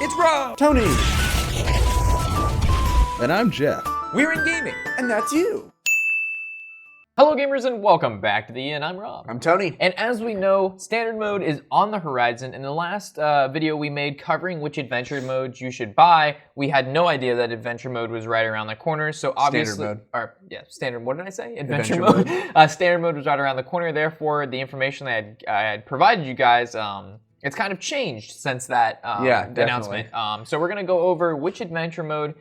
It's Rob! Tony! And I'm Jeff. We're in gaming. And that's you. Hello gamers and welcome back to the Inn. I'm Rob. I'm Tony. And as we know, standard mode is on the horizon. In the last video we made covering which adventure modes you should buy, we had no idea that adventure mode was right around the corner. So obviously, standard. What did I say? Adventure mode. Standard mode was right around the corner. Therefore, the information that I had provided you guys, it's kind of changed since that announcement. So we're gonna go over which adventure mode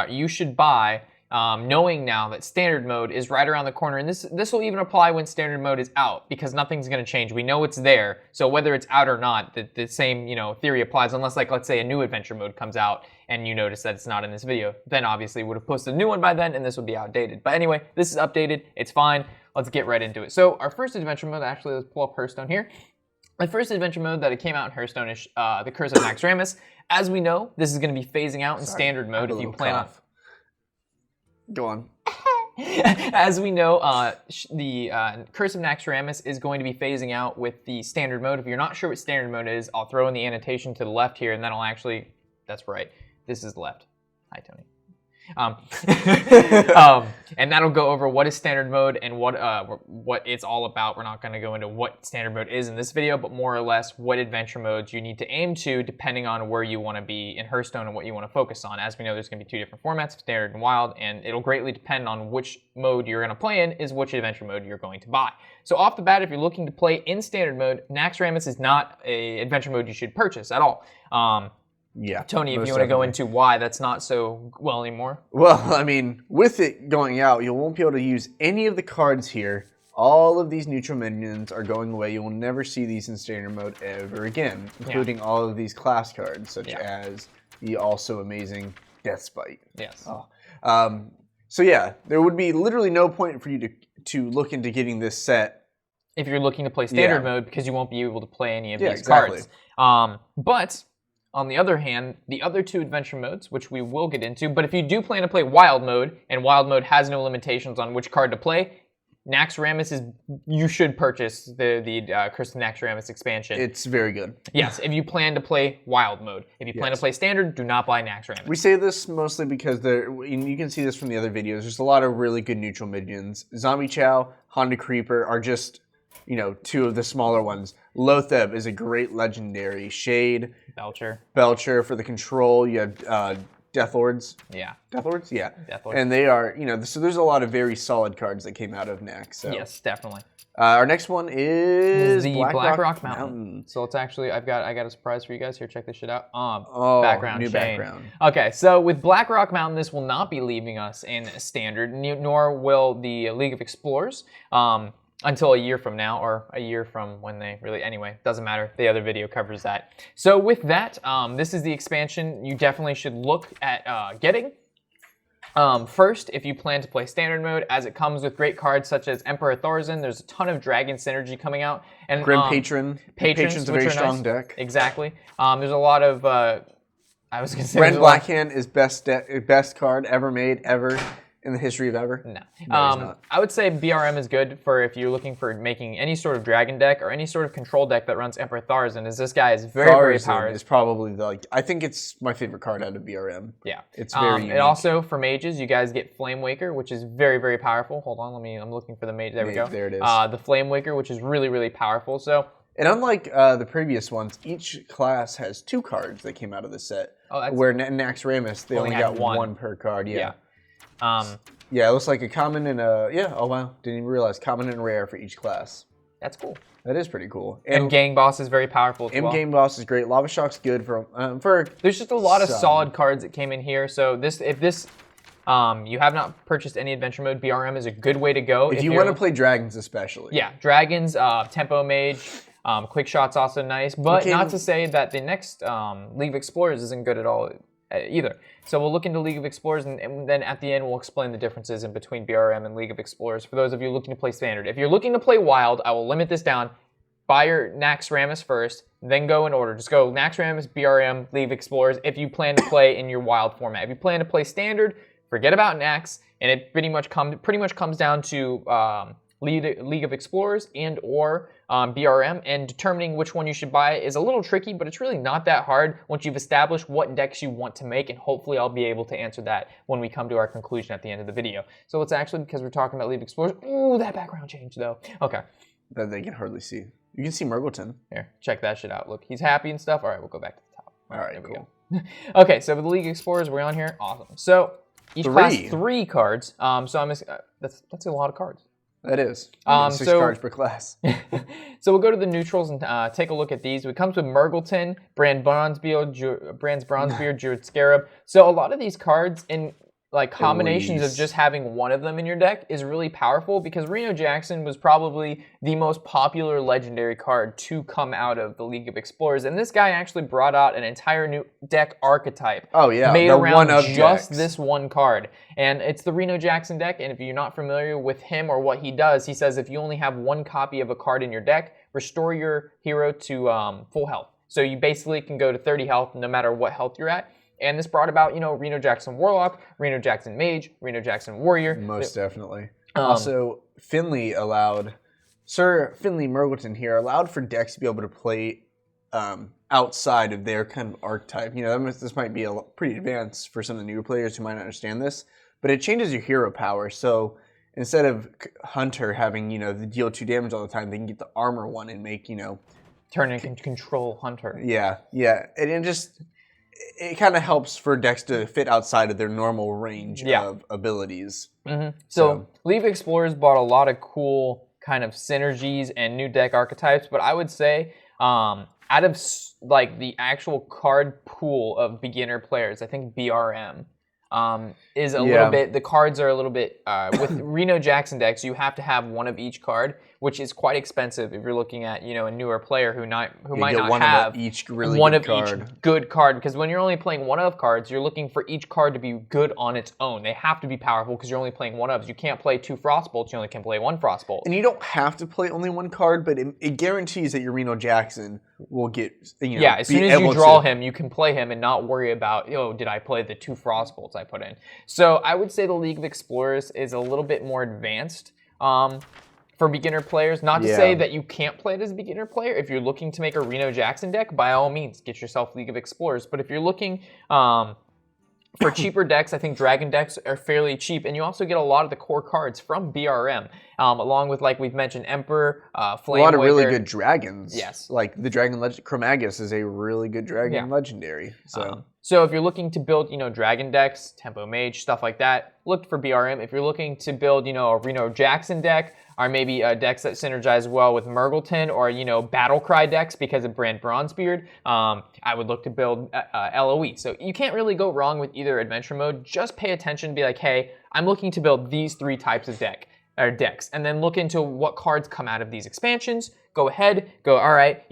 you should buy. Knowing now that standard mode is right around the corner, and this will even apply when standard mode is out, because nothing's going to change. We know it's there, so whether it's out or not, the same theory applies, unless, like, let's say a new adventure mode comes out and you notice that it's not in this video. Then obviously we would have posted a new one by then, and this would be outdated. But anyway, this is updated. It's fine. Let's get right into it. So our first adventure mode, actually, let's pull up Hearthstone here. The first adventure mode that came out in Hearthstone is the Curse of Naxxramas. As we know, this is going to be phasing out in standard mode if you plan on. Go on. As we know, the Curse of Naxxramas is going to be phasing out with the standard mode. If you're not sure what standard mode is, I'll throw in the annotation to the left here, and then I'll actually, that's right, this is left. Hi, Tony. And that'll go over what is standard mode and what it's all about. We're not going to go into what standard mode is in this video, but more or less what adventure modes you need to aim to depending on where you want to be in Hearthstone and what you want to focus on. As we know, there's going to be two different formats, standard and wild, and it'll greatly depend on which mode you're going to play in is which adventure mode you're going to buy. So off the bat, if you're looking to play in standard mode, Naxxramas is not an adventure mode you should purchase at all. Yeah. Tony, if you want to go into why that's not so well anymore. Well, I mean, with it going out, you won't be able to use any of the cards here. All of these neutral minions are going away. You will never see these in standard mode ever again, including all of these class cards, such as the also amazing Deathspite. Yes. So yeah, there would be literally no point for you to look into getting this set. If you're looking to play standard mode, because you won't be able to play any of these cards. But on the other hand, the other two adventure modes, which we will get into, but if you do plan to play wild mode, and wild mode has no limitations on which card to play, you should purchase the Curse of Naxxramas expansion. It's very good. Yes, if you plan to play wild mode. If you plan to play standard, do not buy Naxxramas. We say this mostly because you can see this from the other videos. There's a lot of really good neutral minions. Zombie Chow, Honda Creeper are just, two of the smaller ones. Lotheb is a great legendary. Shade. Belcher for the control. You have Death Lords. Yeah. Death Lords? Yeah. Death Lords. And they are, so there's a lot of very solid cards that came out of Nax. So. Yes, definitely. Our next one is the Blackrock Mountain. So let's actually, I got a surprise for you guys here. Check this shit out. Background new chain. Background. Okay, so with Blackrock Mountain, this will not be leaving us in standard, nor will the League of Explorers. Until a year from now, or a year from when they anyway, doesn't matter. The other video covers that. So with that, this is the expansion you definitely should look at getting. First, if you plan to play standard mode, as it comes with great cards such as Emperor Thaurissan, there's a ton of Dragon synergy coming out. And Grim Patron. Patron's a very strong deck. Exactly. There's a lot of, I was going to say... Ren Blackhand is best card ever made, ever. In the history of ever? No. I would say BRM is good for if you're looking for making any sort of dragon deck or any sort of control deck that runs Emperor Thaurissan, as this guy is very powerful. Is probably I think it's my favorite card out of BRM. Yeah. It's very unique. And also for mages, you guys get Flame Waker, which is very, very powerful. Hold on, I'm looking for the mage. There we go. There it is. The Flame Waker, which is really, really powerful. So. And unlike the previous ones, each class has 2 cards that came out of the set. Where Naxxramas, they only got one per card. Yeah. Yeah, it looks like a common and a, oh wow, didn't even realize, common and rare for each class. That's cool. That is pretty cool. And Gang Boss is very powerful as well. Gang Boss is great. Lava Shock's good for There's just a lot of solid cards that came in here, so if you have not purchased any adventure mode, BRM is a good way to go. If you want to play dragons especially. Yeah, dragons, Tempo Mage, Quick Shot's also nice, but not to say that the next League of Explorers isn't good at all either. So we'll look into League of Explorers, and then at the end we'll explain the differences in between BRM and League of Explorers for those of you looking to play standard. If you're looking to play wild, I will limit this down. Buy your Naxxramas first, then go in order. Just go Naxxramas, BRM, League of Explorers if you plan to play in your wild format. If you plan to play standard, forget about Nax, and it pretty much comes down to League of Explorers and or BRM, and determining which one you should buy is a little tricky, but it's really not that hard once you've established what decks you want to make, and hopefully I'll be able to answer that when we come to our conclusion at the end of the video. So it's actually, because we're talking about League of Explorers, ooh, that background change though. Okay. That they can hardly see. You can see Murgleton. Here, check that shit out. Look, he's happy and stuff. All right, we'll go back to the top. All right, cool. Okay, so with the League of Explorers, we're on here. Awesome. So each class 3 cards. So I'm that's a lot of cards. That is. 6 cards per class. So we'll go to the neutrals and take a look at these. It comes with Murgleton, Brand Bronzebeard, Druid Scarab. So a lot of these cards in like combinations of just having one of them in your deck is really powerful, because Reno Jackson was probably the most popular legendary card to come out of the League of Explorers, and this guy actually brought out an entire new deck archetype. Oh yeah, made around just this one card, and it's the Reno Jackson deck. And if you're not familiar with him or what he does, he says if you only have one copy of a card in your deck, restore your hero to full health. So you basically can go to 30 health no matter what health you're at. And this brought about, Reno Jackson Warlock, Reno Jackson Mage, Reno Jackson Warrior. Most definitely. Also, Sir Finley Murgleton here allowed for decks to be able to play outside of their kind of archetype. This might be pretty advanced for some of the newer players who might not understand this, but it changes your hero power. So instead of Hunter having, the deal 2 damage all the time, they can get the armor one and make, turn and control Hunter. Yeah. And it kind of helps for decks to fit outside of their normal range of abilities. Mm-hmm. So League of Explorers bought a lot of cool kind of synergies and new deck archetypes, but I would say out of like the actual card pool of beginner players, I think BRM is a little bit, the cards are a little bit, with Reno Jackson decks, you have to have one of each card, which is quite expensive if you're looking at, a newer player who might not have each good card, because when you're only playing one of cards, you're looking for each card to be good on its own. They have to be powerful because you're only playing one of. You can't play 2 Frostbolts, you only can play 1 Frostbolt. And you don't have to play only one card, but it guarantees that your Reno Jackson will get, as soon as you draw him, you can play him and not worry about, did I play the 2 Frostbolts I put in? So I would say the League of Explorers is a little bit more advanced for beginner players. Not to say that you can't play it as a beginner player. If you're looking to make a Reno Jackson deck, by all means, get yourself League of Explorers. But if you're looking for cheaper decks, I think Dragon decks are fairly cheap, and you also get a lot of the core cards from BRM, along with, like we've mentioned, Emperor, Flame A lot of Waker. really good dragons. Yes. Like the Dragon Legend, Chromagus is a really good dragon legendary. So if you're looking to build, Dragon decks, Tempo Mage, stuff like that, look for BRM. If you're looking to build, a Reno Jackson deck, or maybe decks that synergize well with Murgleton, or, Battle Cry decks because of Brand Bronzebeard, I would look to build LOE. So you can't really go wrong with either adventure mode. Just pay attention, be like, hey, I'm looking to build these 3 types of decks, and then look into what cards come out of these expansions. Go ahead, all right,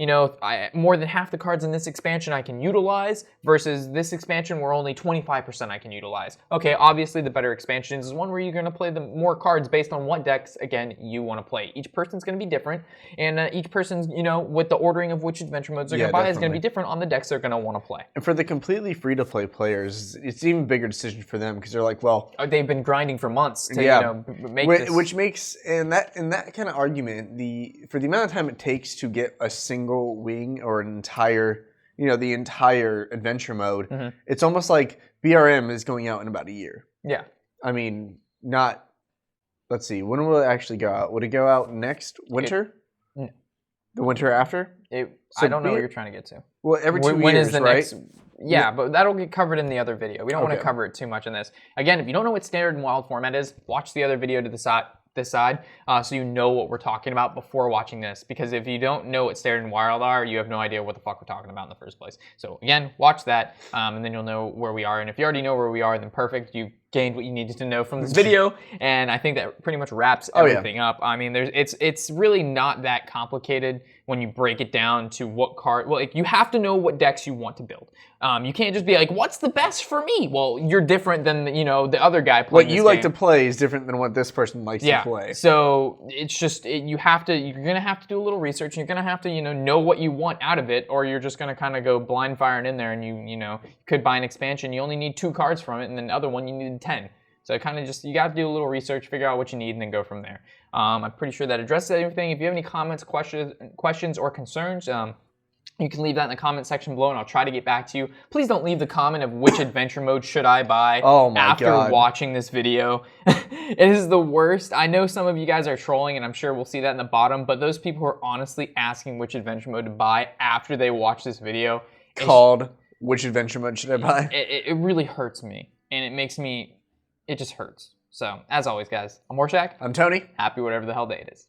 more than half the cards in this expansion I can utilize, versus this expansion where only 25% I can utilize. Okay, obviously the better expansions is one where you're going to play the more cards based on what decks, again, you want to play. Each person's going to be different, and each person's, with the ordering of which adventure modes they're going to buy is going to be different on the decks they're going to want to play. And for the completely free-to-play players, it's an even bigger decision for them, because they're like, well... they've been grinding for months to, make this. Which makes, in that kind of argument, for the amount of time it takes to get a single wing or an entire, the entire adventure mode, it's almost like BRM is going out in about a year. Yeah. I mean, let's see, when will it actually go out? Would it go out next winter? No. The winter after? I don't know what you're trying to get to. Well, every 2 years, when is the right? next? Yeah, but that'll get covered in the other video. We don't want to cover it too much in this. Again, if you don't know what standard and wild format is, watch the other video to this side, so you know what we're talking about before watching this. Because if you don't know what standard and wild are, you have no idea what the fuck we're talking about in the first place. So again, watch that, and then you'll know where we are. And if you already know where we are, then perfect. You've gained what you needed to know from this video, and I think that pretty much wraps everything up. I mean, it's really not that complicated when you break it down to what card. Well, you have to know what decks you want to build. You can't just be like, what's the best for me? Well, you're different than the other guy playing. What you like to play is different than what this person likes to play. So it's just you're gonna have to do a little research. And you're gonna have to know what you want out of it, or you're just gonna kind of go blind firing in there, and you could buy an expansion. You only need 2 cards from it, and then the other one you needed 10. So kind of just, you got to do a little research, figure out what you need, and then go from there. I'm pretty sure that addresses everything. If you have any comments, questions, or concerns, you can leave that in the comment section below, and I'll try to get back to you. Please don't leave the comment of which adventure mode should I buy after watching this video. It is the worst. I know some of you guys are trolling, and I'm sure we'll see that in the bottom, but those people who are honestly asking which adventure mode to buy after they watch this video. Called which adventure mode should I buy? It really hurts me, and it makes me, it just hurts. So, as always, guys, I'm Warshack. I'm Tony. Happy whatever the hell day it is.